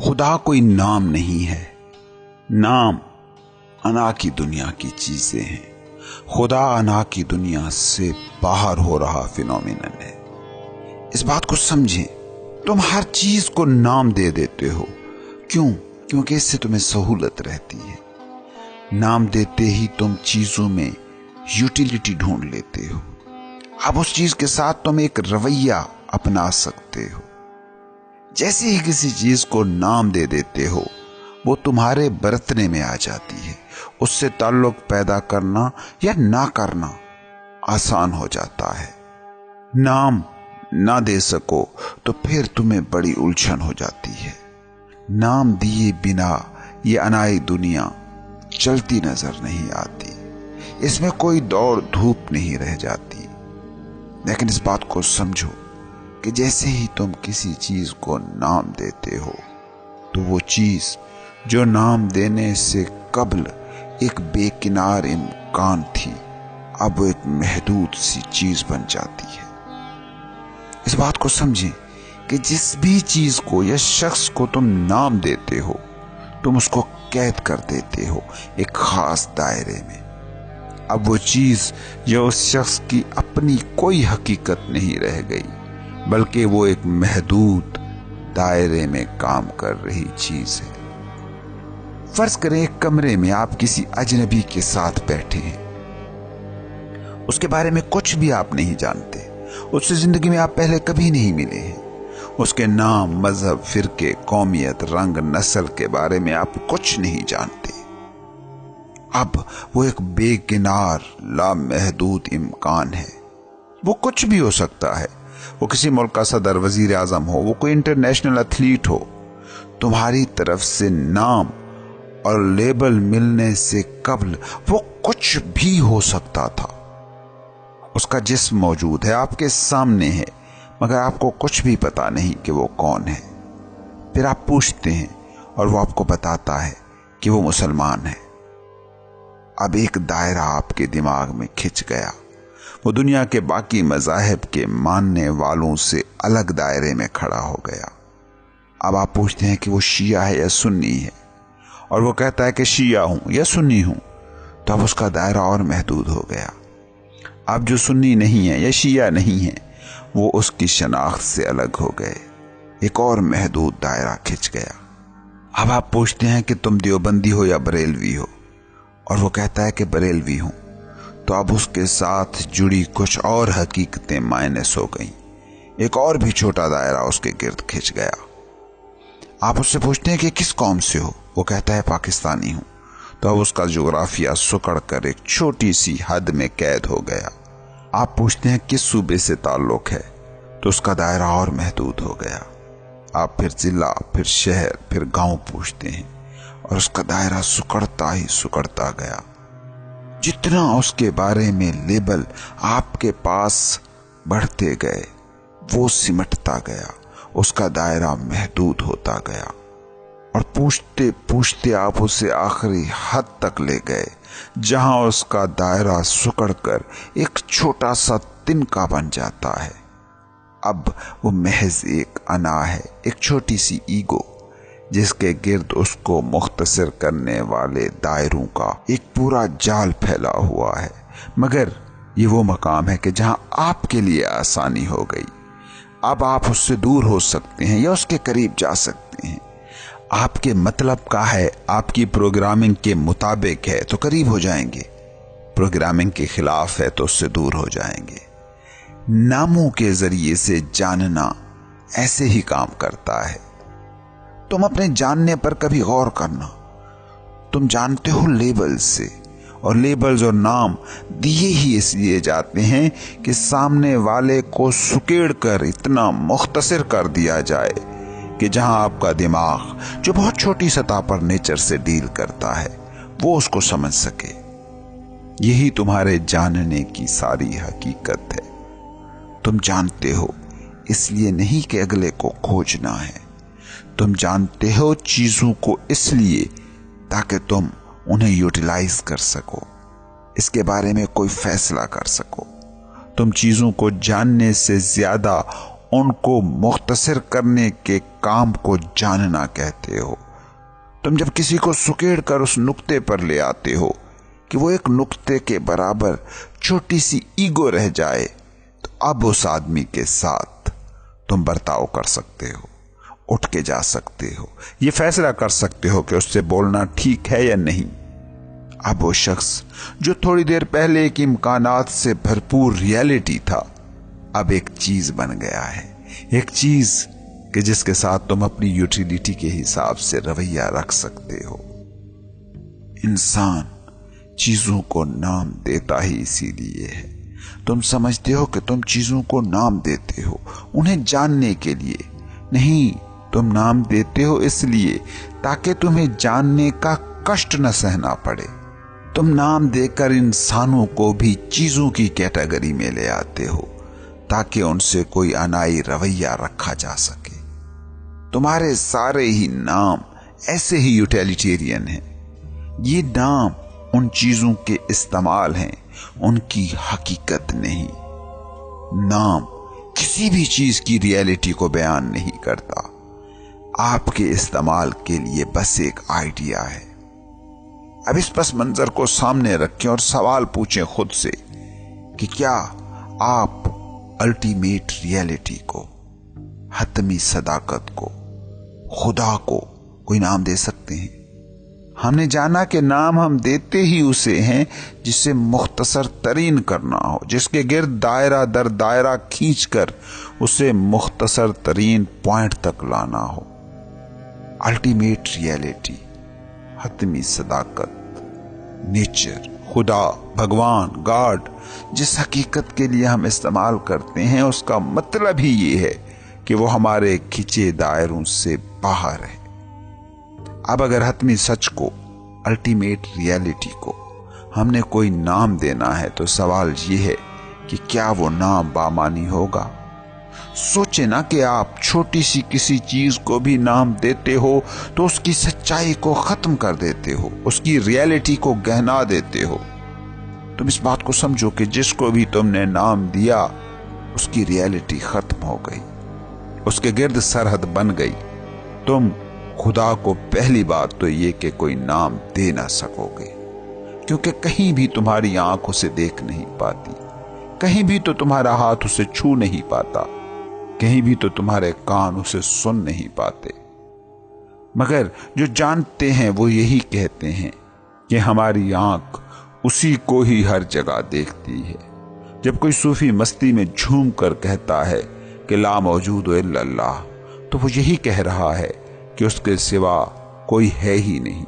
خدا کوئی نام نہیں ہے، نام انا کی دنیا کی چیزیں ہیں۔ خدا انا کی دنیا سے باہر ہو رہا فینومینن ہے۔ اس بات کو سمجھیں، تم ہر چیز کو نام دے دیتے ہو۔ کیوں؟ کیونکہ اس سے تمہیں سہولت رہتی ہے۔ نام دیتے ہی تم چیزوں میں یوٹیلیٹی ڈھونڈ لیتے ہو۔ اب اس چیز کے ساتھ تم ایک رویہ اپنا سکتے ہو۔ جیسے ہی کسی چیز کو نام دے دیتے ہو، وہ تمہارے برتنے میں آ جاتی ہے۔ اس سے تعلق پیدا کرنا یا نہ کرنا آسان ہو جاتا ہے۔ نام نہ دے سکو تو پھر تمہیں بڑی الجھن ہو جاتی ہے۔ نام دیے بنا یہ انائی دنیا چلتی نظر نہیں آتی، اس میں کوئی دوڑ دھوپ نہیں رہ جاتی۔ لیکن اس بات کو سمجھو کہ جیسے ہی تم کسی چیز کو نام دیتے ہو تو وہ چیز جو نام دینے سے قبل ایک بے کنار امکان تھی، اب وہ ایک محدود سی چیز بن جاتی ہے۔ اس بات کو سمجھیں کہ جس بھی چیز کو یا شخص کو تم نام دیتے ہو، تم اس کو قید کر دیتے ہو ایک خاص دائرے میں۔ اب وہ چیز یا اس شخص کی اپنی کوئی حقیقت نہیں رہ گئی، بلکہ وہ ایک محدود دائرے میں کام کر رہی چیز ہے۔ فرض کریں ایک کمرے میں آپ کسی اجنبی کے ساتھ بیٹھے ہیں۔ اس کے بارے میں کچھ بھی آپ نہیں جانتے، اس سے زندگی میں آپ پہلے کبھی نہیں ملے ہیں۔ اس کے نام، مذہب، فرقے، قومیت، رنگ، نسل کے بارے میں آپ کچھ نہیں جانتے۔ اب وہ ایک بے کنار لامحدود امکان ہے۔ وہ کچھ بھی ہو سکتا ہے۔ وہ کسی ملک کا صدر، وزیر اعظم ہو، وہ کوئی انٹرنیشنل ایتھلیٹ ہو۔ تمہاری طرف سے نام اور لیبل ملنے سے قبل وہ کچھ بھی ہو سکتا تھا۔ اس کا جسم موجود ہے، آپ کے سامنے ہے، مگر آپ کو کچھ بھی پتا نہیں کہ وہ کون ہے۔ پھر آپ پوچھتے ہیں اور وہ آپ کو بتاتا ہے کہ وہ مسلمان ہے۔ اب ایک دائرہ آپ کے دماغ میں کھنچ گیا۔ وہ دنیا کے باقی مذاہب کے ماننے والوں سے الگ دائرے میں کھڑا ہو گیا۔ اب آپ پوچھتے ہیں کہ وہ شیعہ ہے یا سنی ہے، اور وہ کہتا ہے کہ شیعہ ہوں یا سنی ہوں، تو اب اس کا دائرہ اور محدود ہو گیا۔ اب جو سنی نہیں ہے یا شیعہ نہیں ہے، وہ اس کی شناخت سے الگ ہو گئے، ایک اور محدود دائرہ کھنچ گیا۔ اب آپ پوچھتے ہیں کہ تم دیوبندی ہو یا بریلوی ہو، اور وہ کہتا ہے کہ بریلوی ہوں، تو اب اس کے ساتھ جڑی کچھ اور حقیقتیں مائنس ہو گئیں، ایک اور بھی چھوٹا دائرہ اس کے گرد کھنچ گیا۔ آپ اس سے پوچھتے ہیں کہ کس قوم سے ہو، وہ کہتا ہے پاکستانی ہوں، تو اب اس کا جغرافیہ سکڑ کر ایک چھوٹی سی حد میں قید ہو گیا۔ آپ پوچھتے ہیں کس صوبے سے تعلق ہے، تو اس کا دائرہ اور محدود ہو گیا۔ آپ پھر ضلع، پھر شہر، پھر گاؤں پوچھتے ہیں، اور اس کا دائرہ سکڑتا ہی سکڑتا گیا۔ جتنا اس کے بارے میں لیبل آپ کے پاس بڑھتے گئے، وہ سمٹتا گیا، اس کا دائرہ محدود ہوتا گیا، اور پوچھتے پوچھتے آپ اسے آخری حد تک لے گئے، جہاں اس کا دائرہ سکڑ کر ایک چھوٹا سا تنکا بن جاتا ہے۔ اب وہ محض ایک انا ہے، ایک چھوٹی سی ایگو، جس کے گرد اس کو مختصر کرنے والے دائروں کا ایک پورا جال پھیلا ہوا ہے۔ مگر یہ وہ مقام ہے کہ جہاں آپ کے لیے آسانی ہو گئی۔ اب آپ اس سے دور ہو سکتے ہیں یا اس کے قریب جا سکتے ہیں۔ آپ کے مطلب کا ہے، آپ کی پروگرامنگ کے مطابق ہے تو قریب ہو جائیں گے، پروگرامنگ کے خلاف ہے تو اس سے دور ہو جائیں گے۔ ناموں کے ذریعے سے جاننا ایسے ہی کام کرتا ہے۔ تم اپنے جاننے پر کبھی غور کرنا۔ تم جانتے ہو لیبل سے، اور لیبلز اور نام دیے ہی اس لیے جاتے ہیں کہ سامنے والے کو سکیڑ کر اتنا مختصر کر دیا جائے کہ جہاں آپ کا دماغ، جو بہت چھوٹی سطح پر نیچر سے ڈیل کرتا ہے، وہ اس کو سمجھ سکے۔ یہی تمہارے جاننے کی ساری حقیقت ہے۔ تم جانتے ہو اس لیے نہیں کہ اگلے کو کھوجنا ہے، تم جانتے ہو چیزوں کو اس لیے تاکہ تم انہیں یوٹیلائز کر سکو، اس کے بارے میں کوئی فیصلہ کر سکو۔ تم چیزوں کو جاننے سے زیادہ उनको मुख्तसर करने के काम को जानना कहते हो। तुम जब किसी को सुकेड़ कर उस नुक्ते पर ले आते हो कि वो एक नुक्ते के बराबर छोटी सी ईगो रह जाए, तो अब उस आदमी के साथ तुम बर्ताव कर सकते हो, उठ के जा सकते हो, ये फैसला कर सकते हो कि उससे बोलना ठीक है या नहीं। अब वो शख्स जो थोड़ी देर पहले एक इम्कानात से भरपूर रियलिटी था, अब एक चीज बन गया है, एक चीज कि जिसके साथ तुम अपनी यूटिलिटी के हिसाब से रवैया रख सकते हो। इंसान चीजों को नाम देता ही इसीलिए है। तुम समझते हो कि तुम चीजों को नाम देते हो उन्हें जानने के लिए, नहीं, तुम नाम देते हो इसलिए ताकि तुम्हें जानने का कष्ट न सहना पड़े। तुम नाम देकर इंसानों को भी चीजों की कैटेगरी में ले आते हो ताकि उनसे कोई अनाई रवैया रखा जा सके। तुम्हारे सारे ही नाम ऐसे ही यूटिलिटेरियन हैं। ये नाम उन चीजों के इस्तेमाल हैं, उनकी हकीकत नहीं। नाम किसी भी चीज की रियलिटी को बयान नहीं करता, आपके इस्तेमाल के लिए बस एक आइडिया है। अब इस पस मंजर को सामने रखें और सवाल पूछें खुद से कि क्या आप अल्टीमेट रियलिटी को, हतमी सदाकत को, खुदा को कोई नाम दे सकते हैं? हमने जाना कि नाम हम देते ही उसे हैं जिसे मुख्तसर तरीन करना हो, जिसके गिर्द दायरा दर दायरा खींचकर उसे मुख्तसर तरीन पॉइंट तक लाना हो। अल्टीमेट रियलिटी, हतमी सदाकत, नेचर, खुदा, भगवान, गॉड, जिस हकीकत के लिए हम इस्तेमाल करते हैं उसका मतलब ही ये है कि वो हमारे खिंचे दायरों से बाहर है। अब अगर हतमी सच को, अल्टीमेट रियलिटी को हमने कोई नाम देना है तो सवाल ये है कि क्या वो नाम बामानी होगा? सोचे ना कि आप छोटी सी किसी चीज को भी नाम देते हो तो उसकी सच्चाई को खत्म कर देते हो, उसकी रियलिटी को गहना देते हो। तुम इस बात को समझो कि जिसको भी तुमने नाम दिया उसकी रियलिटी खत्म हो गई, उसके गिर्द सरहद बन गई। तुम खुदा को पहली बात तो ये कि कोई नाम दे ना सकोगे, क्योंकि कहीं भी तुम्हारी आंख उसे देख नहीं पाती, कहीं भी तो तुम्हारा हाथ उसे छू नहीं पाता, कहीं भी तो तुम्हारे कान उसे सुन नहीं पाते। मगर जो जानते हैं वो यही कहते हैं कि हमारी आंख उसी को ही हर जगह देखती है। जब कोई सूफी मस्ती में झूम कर कहता है कि ला मौजूद इल्लल्लाह, तो वो यही कह रहा है कि उसके सिवा कोई है ही नहीं।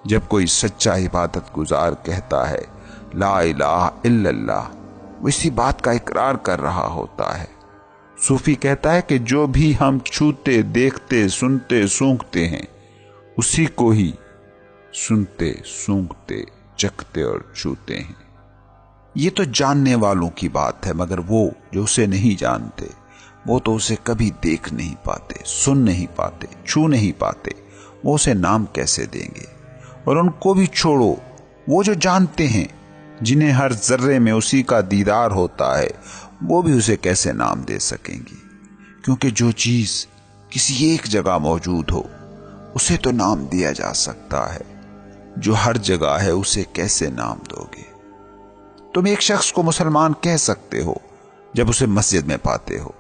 जब कोई सच्चा इबादत गुजार कहता है ला इलाहा इल्लल्लाह, वो इसी बात का इकरार कर रहा होता है। सूफी कहता है कि जो भी हम छूते, देखते, सुनते, सूंघते हैं उसी को ही सुनते, सूंघते, चखते और छूते हैं। ये तो जानने वालों की बात है, मगर वो जो उसे नहीं जानते वो तो उसे कभी देख नहीं पाते, सुन नहीं पाते, छू नहीं पाते, वो उसे नाम कैसे देंगे? और उनको भी छोड़ो, वो जो जानते हैं, जिन्हें हर जर्रे में उसी का दीदार होता है, वो भी उसे कैसे नाम दे सकेंगी? क्योंकि जो चीज किसी एक जगह मौजूद हो उसे तो नाम दिया जा सकता है, जो हर जगह है उसे कैसे नाम दोगे? तुम एक शख्स को मुसलमान कह सकते हो जब उसे मस्जिद में पाते हो,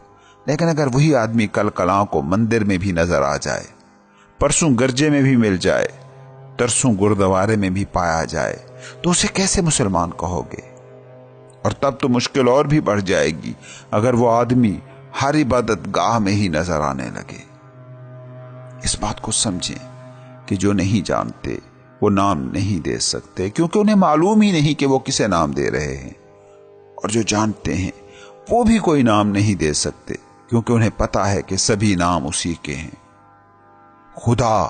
लेकिन अगर वही आदमी कल कलां को मंदिर में भी नजर आ जाए, परसों गर्जे में भी मिल जाए, तरसों गुरुद्वारे में भी पाया जाए, तो उसे कैसे मुसलमान कहोगे? और तब तो मुश्किल और भी बढ़ जाएगी अगर वो आदमी हर इबादत गाह में ही नजर आने लगे। इस बात को समझें कि जो नहीं जानते वो नाम नहीं दे सकते, क्योंकि उन्हें मालूम ही नहीं कि वो किसे नाम दे रहे हैं। और जो जानते हैं वो भी कोई नाम नहीं दे सकते, क्योंकि उन्हें पता है कि सभी नाम उसी के हैं। खुदा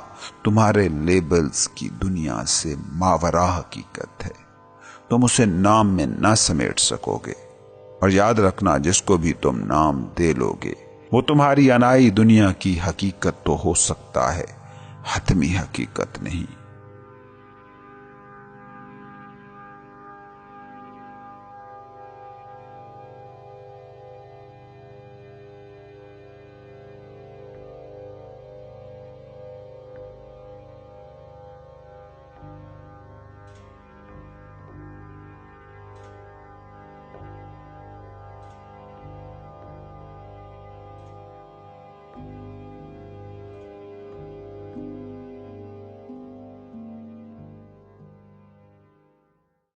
तुम्हारे लेबल्स की दुनिया से मावरा हकीकत है, तुम उसे नाम में ना समेट सकोगे। और याद रखना, जिसको भी तुम नाम दे लोगे वो तुम्हारी अनाई दुनिया की हकीकत तो हो सकता है, हतमी हकीकत नहीं।